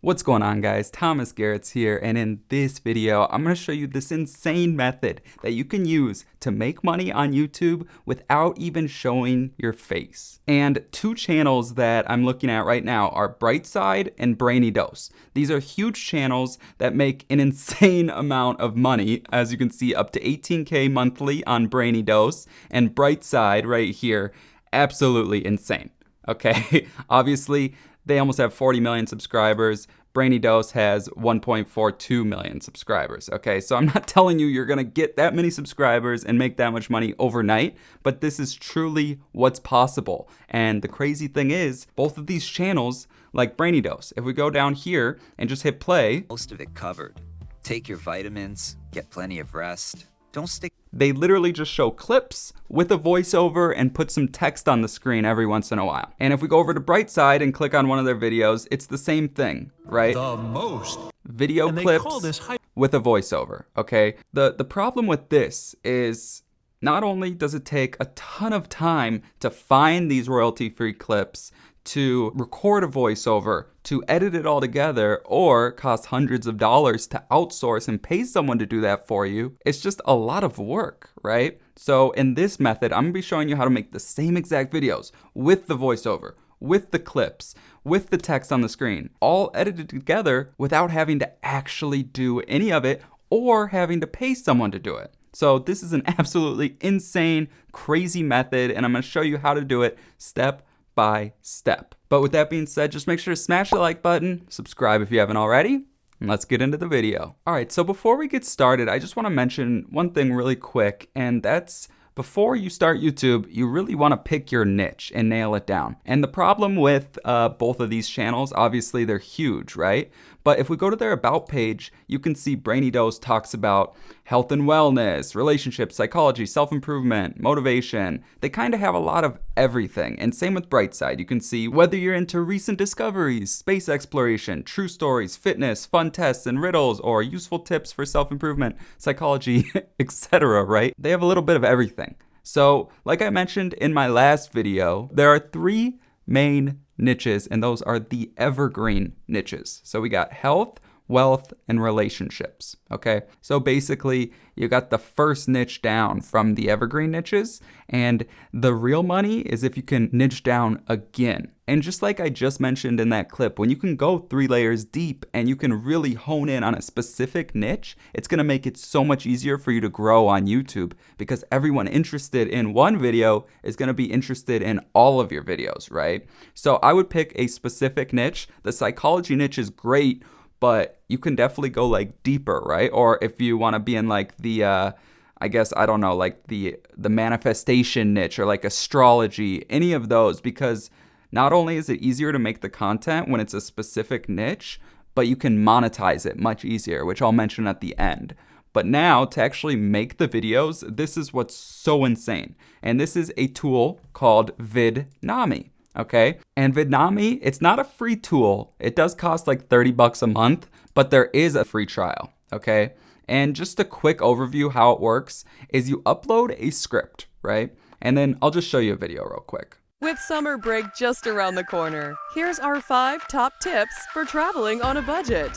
What's going on, guys? Thomas Garetz here, and in this video I'm going to show you this insane method that you can use to make money on YouTube without even showing your face. And two channels that I'm looking at right now are Brightside and Brainy Dose. These are huge channels that make an insane amount of money, as you can see, up to 18K monthly on Brainy Dose, and Brightside right here, absolutely insane. Okay, obviously they almost have 40 million subscribers. Brainy Dose has 1.42 million subscribers. Okay, so I'm not telling you you're gonna get that many subscribers and make that much money overnight, but this is truly what's possible. And the crazy thing is, both of these channels, like Brainy Dose, if we go down here and just hit play, most of it covered. Take your vitamins, get plenty of rest. Don't stick. They literally just show clips with a voiceover and put some text on the screen every once in a while. And if we go over to Brightside and click on one of their videos, it's the same thing, right? The most. Video And they clips call this with a voiceover, okay? The problem with this is not only does it take a ton of time to find these royalty-free clips, to record a voiceover, to edit it all together, or cost hundreds of dollars to outsource and pay someone to do that for you. It's just a lot of work, right? So in this method, I'm gonna be showing you how to make the same exact videos with the voiceover, with the clips, with the text on the screen, all edited together without having to actually do any of it or having to pay someone to do it. So this is an absolutely insane, crazy method, and I'm gonna show you how to do it step by step. But with that being said, just make sure to smash the like button, subscribe if you haven't already, and let's get into the video. All right, so before we get started, I just want to mention one thing really quick, and that's before you start YouTube, you really want to pick your niche and nail it down. And the problem with both of these channels, obviously they're huge, right? But if we go to their About page, you can see Brainy Dose talks about health and wellness, relationships, psychology, self-improvement, motivation. They kind of have a lot of everything. And same with Brightside. You can see whether you're into recent discoveries, space exploration, true stories, fitness, fun tests and riddles, or useful tips for self-improvement, psychology, etc., right? They have a little bit of everything. So, like I mentioned in my last video, there are three main niches, and those are the evergreen niches. So we got health, wealth, and relationships, okay? So basically, you got the first niche down from the evergreen niches, and the real money is if you can niche down again. And just like I just mentioned in that clip, when you can go 3 layers deep and you can really hone in on a specific niche, it's gonna make it so much easier for you to grow on YouTube, because everyone interested in one video is gonna be interested in all of your videos, right? So I would pick a specific niche. The psychology niche is great, but you can definitely go like deeper, right? Or if you want to be in like the, I guess, I don't know, like the manifestation niche or like astrology, any of those, because not only is it easier to make the content when it's a specific niche, but you can monetize it much easier, which I'll mention at the end. But now to actually make the videos, this is what's so insane. And this is a tool called Vidnami. Okay, and Vidnami, it's not a free tool. It does cost like 30 bucks a month, but there is a free trial, okay? And just a quick overview how it works is you upload a script, right? And then I'll just show you a video real quick. With summer break just around the corner, here's our 5 top tips for traveling on a budget.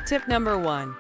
Tip number 1.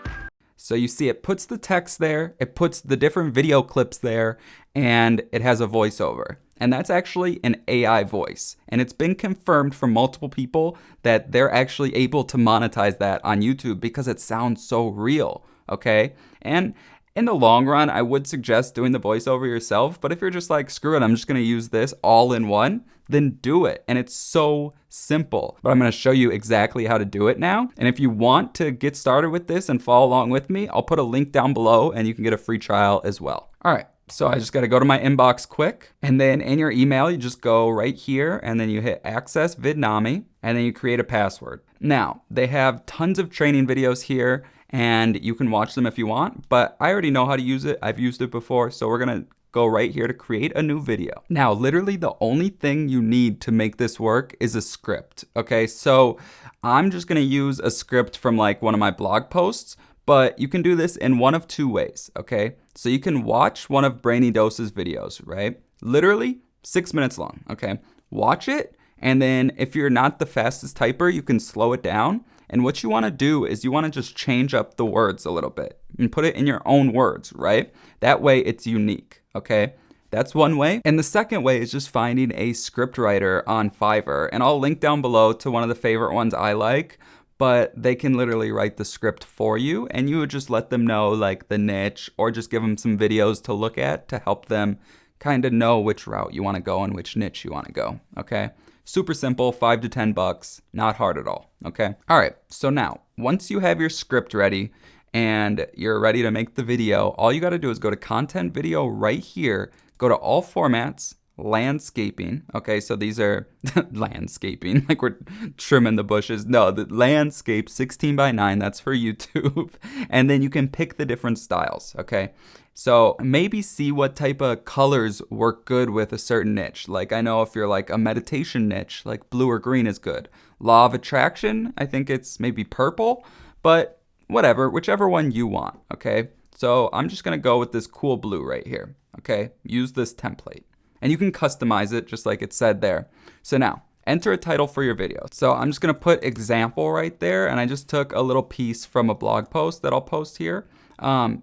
So you see it puts the text there, it puts the different video clips there, and it has a voiceover. And that's actually an AI voice. And it's been confirmed from multiple people that they're actually able to monetize that on YouTube because it sounds so real, okay? And in the long run, I would suggest doing the voiceover yourself, but if you're just like, screw it, I'm just gonna use this all in one, then do it. And it's so simple. But I'm gonna show you exactly how to do it now. And if you want to get started with this and follow along with me, I'll put a link down below and you can get a free trial as well. All right. So I just got to go to my inbox quick, and then in your email, you just go right here and then you hit access Vidnami and then you create a password. Now they have tons of training videos here and you can watch them if you want, but I already know how to use it. I've used it before. So we're going to go right here to create a new video. Now, literally the only thing you need to make this work is a script. Okay. So I'm just going to use a script from like one of my blog posts, but you can do this in one of 2 ways, okay? So you can watch one of Brainy Dose's videos, right? Literally 6 minutes long, okay? Watch it, and then if you're not the fastest typer, you can slow it down, And what you want to do is you want to just change up the words a little bit and put it in your own words, right? That way it's unique, okay? That's one way. And the second way is just finding a scriptwriter on Fiverr. And I'll link down below to one of the favorite ones I like, but they can literally write the script for you, and you would just let them know like the niche, or just give them some videos to look at to help them kind of know which route you want to go and which niche you want to go, okay? Super simple, $5 to $10, not hard at all, okay? All right, so now, once you have your script ready and you're ready to make the video, all you gotta do is go to content video right here, go to all formats, landscaping, okay? So these are landscaping, like we're trimming the bushes. No, the landscape 16:9, that's for YouTube. And then you can pick the different styles, okay? So maybe see what type of colors work good with a certain niche. Like I know if you're like a meditation niche, like blue or green is good. Law of attraction, I think it's maybe purple, but whatever, whichever one you want, okay? So I'm just gonna go with this cool blue right here, okay? Use this template. And you can customize it just like it said there. So now, enter a title for your video. So I'm just gonna put example right there, and I just took a little piece from a blog post that I'll post here.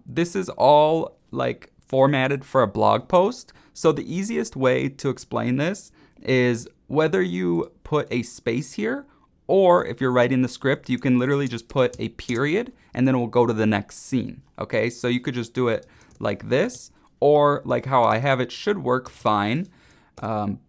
This is all like formatted for a blog post. So the easiest way to explain this is whether you put a space here, or if you're writing the script, you can literally just put a period and then it will go to the next scene, okay? So you could just do it like this, or like how I have it should work fine,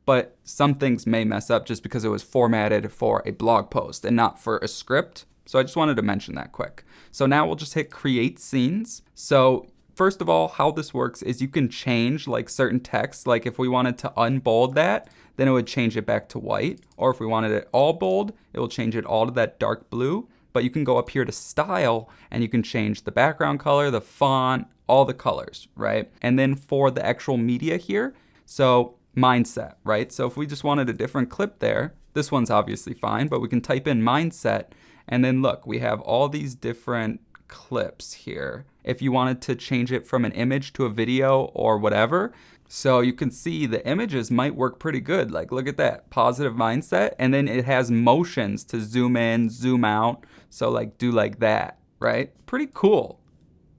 but some things may mess up just because it was formatted for a blog post and not for a script. So I just wanted to mention that quick. So now we'll just hit create scenes. So first of all, how this works is you can change like certain text. Like if we wanted to unbold that, then it would change it back to white. Or if we wanted it all bold, it will change it all to that dark blue. But you can go up here to style and you can change the background color, the font, all the colors, right? And then for the actual media here, so mindset, right? So if we just wanted a different clip there, this one's obviously fine, but we can type in mindset, and then look, we have all these different clips here. If you wanted to change it from an image to a video or whatever, so you can see the images might work pretty good. Like look at that, positive mindset, and then it has motions to zoom in, zoom out. So like do like that, right? Pretty cool.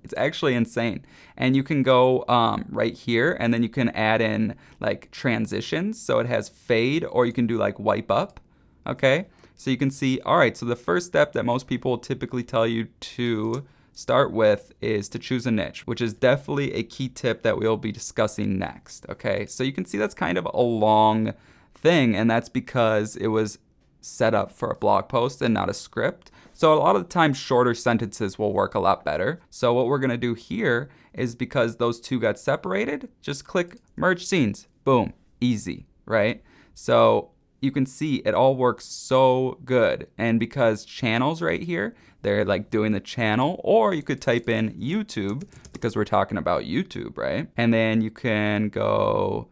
It's actually insane. And you can go right here, and then you can add in like transitions. So it has fade, or you can do like wipe up, okay? So you can see, all right, so the first step that most people typically tell you to start with is to choose a niche, which is definitely a key tip that we'll be discussing next, okay? So you can see that's kind of a long thing, and that's because it was set up for a blog post and not a script. So a lot of the time, shorter sentences will work a lot better. So what we're gonna do here is, because those two got separated, just click merge scenes, boom, easy, right? So you can see it all works so good. And because channels right here, they're like doing the channel, or you could type in YouTube because we're talking about YouTube, right? And then you can go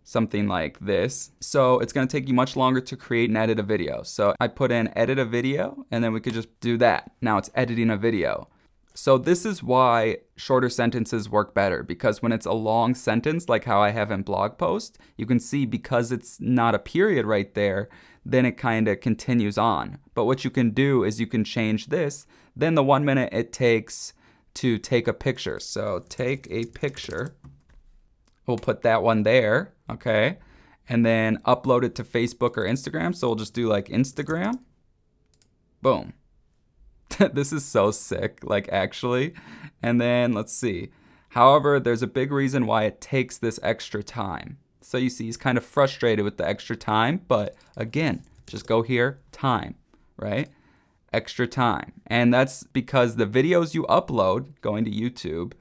something like this. So it's gonna take you much longer to create and edit a video. So I put in edit a video, and then we could just do that. Now it's editing a video. So this is why shorter sentences work better, because when it's a long sentence, like how I have in blog post, you can see because it's not a period right there, then it kind of continues on. But what you can do is you can change this, then the 1 minute it takes to take a picture. So take a picture, we'll put that one there, okay? And then upload it to Facebook or Instagram. So we'll just do like Instagram, boom. This is so sick, like actually. And then let's see. However, there's a big reason why it takes this extra time. So you see he's kind of frustrated with the extra time, but again, just go here, time, right? Extra time. And that's because the videos you upload going to YouTube,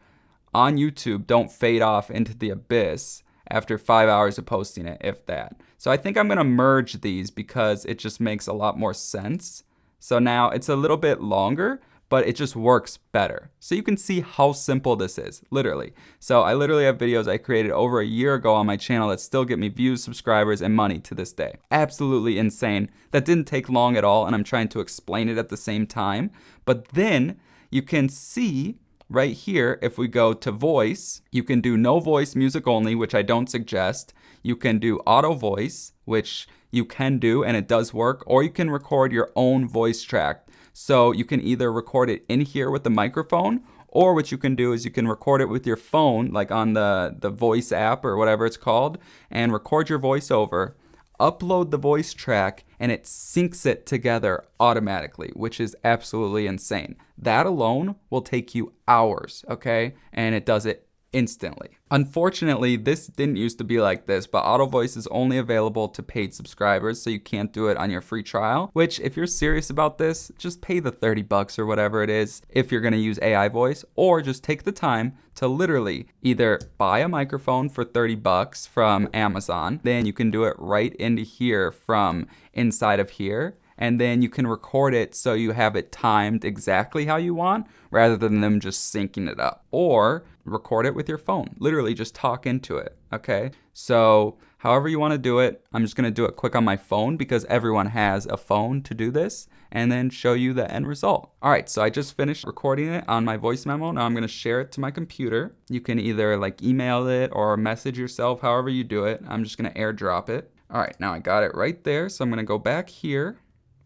on YouTube, don't fade off into the abyss after 5 hours of posting it, if that. So I think I'm gonna merge these because it just makes a lot more sense. So now it's a little bit longer, but it just works better. So you can see how simple this is, literally. So I literally have videos I created over a year ago on my channel that still get me views, subscribers, and money to this day. Absolutely insane. That didn't take long at all, and I'm trying to explain it at the same time. But then you can see right here, if we go to voice, you can do no voice, music only, which I don't suggest. You can do auto voice, which you can do and it does work, or you can record your own voice track. So you can either record it in here with the microphone, or what you can do is you can record it with your phone, like on the voice app or whatever it's called, and record your voiceover, upload the voice track, and it syncs it together automatically, which is absolutely insane. That alone will take you hours, okay? And it does it instantly. Unfortunately, this didn't used to be like this, but Auto Voice is only available to paid subscribers, so you can't do it on your free trial, which if you're serious about this, just pay the $30 or whatever it is if you're gonna use AI voice, or just take the time to literally either buy a microphone for $30 from Amazon, then you can do it right into here from inside of here, and then you can record it so you have it timed exactly how you want rather than them just syncing it up. Or record it with your phone. Literally just talk into it, okay? So however you want to do it, I'm just going to do it quick on my phone because everyone has a phone to do this, and then show you the end result. All right, so I just finished recording it on my voice memo. Now I'm going to share it to my computer. You can either like email it or message yourself, however you do it. I'm just going to airdrop it. All right, now I got it right there. So I'm going to go back here,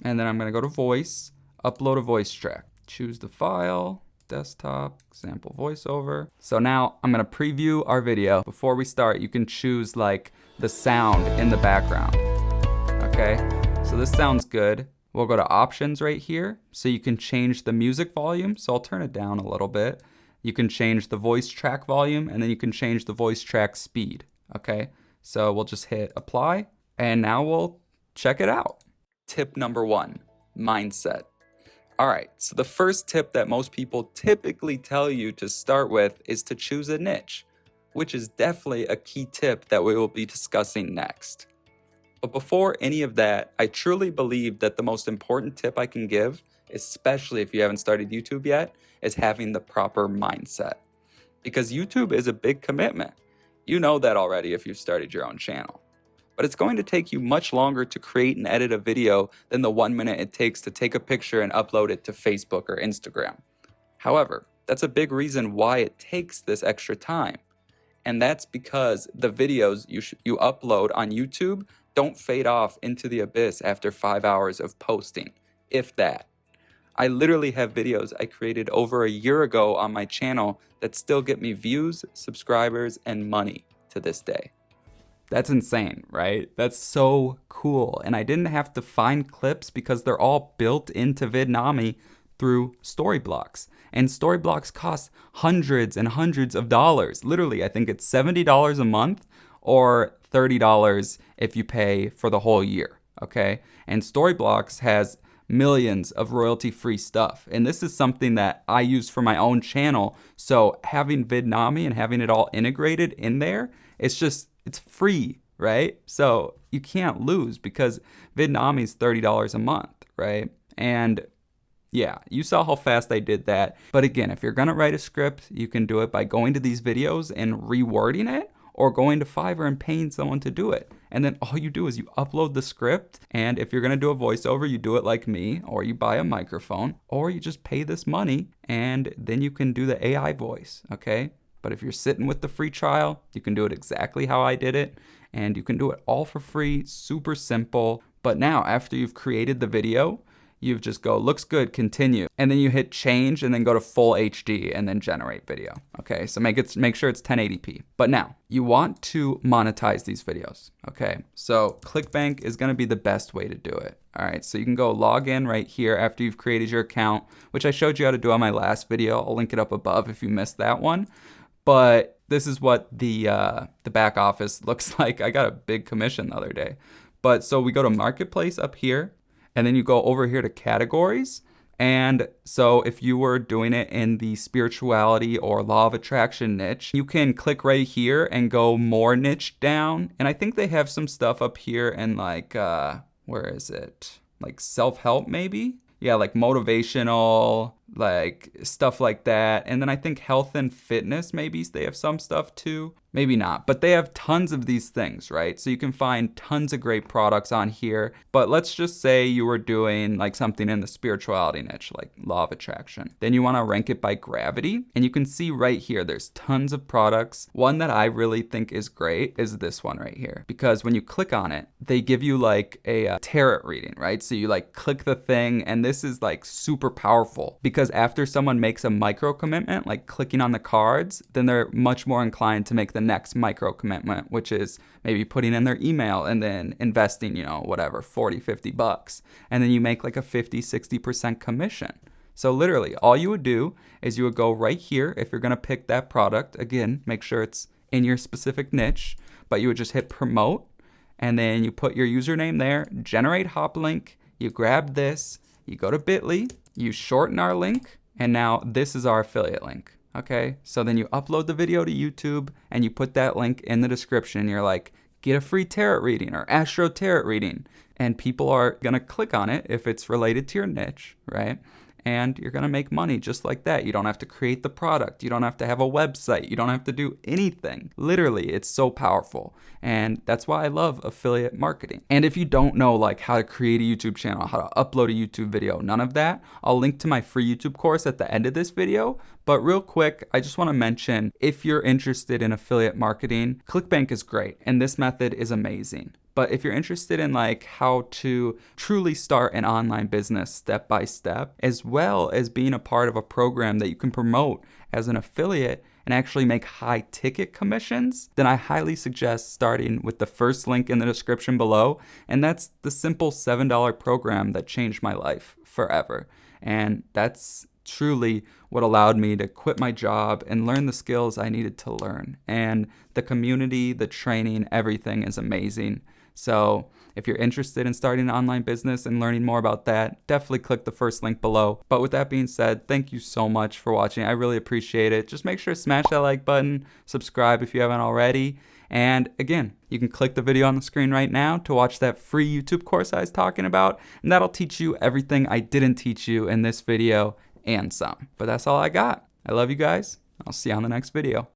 and then I'm going to go to voice, upload a voice track. Choose the file, desktop, example voiceover. So now I'm going to preview our video. Before we start, you can choose like the sound in the background. Okay, so this sounds good. We'll go to options right here. So you can change the music volume. So I'll turn it down a little bit. You can change the voice track volume, and then you can change the voice track speed. Okay, so we'll just hit apply, and now we'll check it out. Tip number 1, mindset. All right, so the first tip that most people typically tell you to start with is to choose a niche, which is definitely a key tip that we will be discussing next. But before any of that, I truly believe that the most important tip I can give, especially if you haven't started YouTube yet, is having the proper mindset. Because YouTube is a big commitment. You know that already if you've started your own channel. But it's going to take you much longer to create and edit a video than the 1 minute it takes to take a picture and upload it to Facebook or Instagram. However, that's a big reason why it takes this extra time. And that's because the videos you upload on YouTube don't fade off into the abyss after 5 hours of posting, if that. I literally have videos I created over a year ago on my channel that still get me views, subscribers, and money to this day. That's insane, right? That's so cool. And I didn't have to find clips because they're all built into Vidnami through Storyblocks. And Storyblocks cost hundreds and hundreds of dollars. Literally, I think it's $70 a month or $30 if you pay for the whole year, okay? And Storyblocks has millions of royalty-free stuff. And this is something that I use for my own channel. So having Vidnami and having it all integrated in there, it's free, right? So you can't lose because Vidnami is $30 a month, right? And yeah, you saw how fast I did that. But again, if you're gonna write a script, you can do it by going to these videos and rewording it, or going to Fiverr and paying someone to do it. And then all you do is you upload the script, and if you're gonna do a voiceover, you do it like me, or you buy a microphone, or you just pay this money, and then you can do the AI voice, okay? But if you're sitting with the free trial, you can do it exactly how I did it, and you can do it all for free, super simple. But now, after you've created the video, you just go, looks good, continue. And then you hit change and then go to full HD and then generate video. Okay, so make sure it's 1080p. But now, you want to monetize these videos, okay? So ClickBank is gonna be the best way to do it. All right, so you can go log in right here after you've created your account, which I showed you how to do on my last video. I'll link it up above if you missed that one. But this is what the back office looks like. I got a big commission the other day. But so we go to Marketplace up here, and then you go over here to categories. And so if you were doing it in the spirituality or law of attraction niche, you can click right here and go more niche down. And I think they have some stuff up here and like, where is it? Like self-help maybe? Yeah, like motivational, like stuff like that. And then I think health and fitness, maybe they have some stuff too. Maybe not, but they have tons of these things, right? So you can find tons of great products on here. But let's just say you were doing like something in the spirituality niche, like law of attraction. Then you want to rank it by gravity. And you can see right here, there's tons of products. One that I really think is great is this one right here. Because when you click on it, they give you like a tarot reading, right? So you like click the thing, and this is like super powerful. Because after someone makes a micro commitment, like clicking on the cards, then they're much more inclined to make the next micro commitment, which is maybe putting in their email and then investing, you know, whatever, 40, 50 bucks. And then you make like a 50, 60% commission. So literally all you would do is you would go right here. If you're going to pick that product, again, make sure it's in your specific niche, but you would just hit promote, and then you put your username there, generate hop link, you grab this, you go to bit.ly, you shorten our link, and now this is our affiliate link. Okay, so then you upload the video to YouTube and you put that link in the description. You're like, get a free tarot reading or astro tarot reading. And people are going to click on it if it's related to your niche, right? And you're going to make money just like that. You don't have to create the product. You don't have to have a website. You don't have to do anything. Literally, it's so powerful. And that's why I love affiliate marketing. And if you don't know like how to create a YouTube channel, how to upload a YouTube video, none of that, I'll link to my free YouTube course at the end of this video. But real quick, I just want to mention, if you're interested in affiliate marketing, ClickBank is great. And this method is amazing. But if you're interested in like how to truly start an online business step by step, as well as being a part of a program that you can promote as an affiliate and actually make high ticket commissions, then I highly suggest starting with the first link in the description below. And that's the simple $7 program that changed my life forever. And that's truly what allowed me to quit my job and learn the skills I needed to learn. And the community, the training, everything is amazing. So if you're interested in starting an online business and learning more about that, definitely click the first link below. But with that being said, thank you so much for watching. I really appreciate it. Just make sure to smash that like button, subscribe if you haven't already. And again, you can click the video on the screen right now to watch that free YouTube course I was talking about. And that'll teach you everything I didn't teach you in this video and some. But that's all I got. I love you guys. I'll see you on the next video.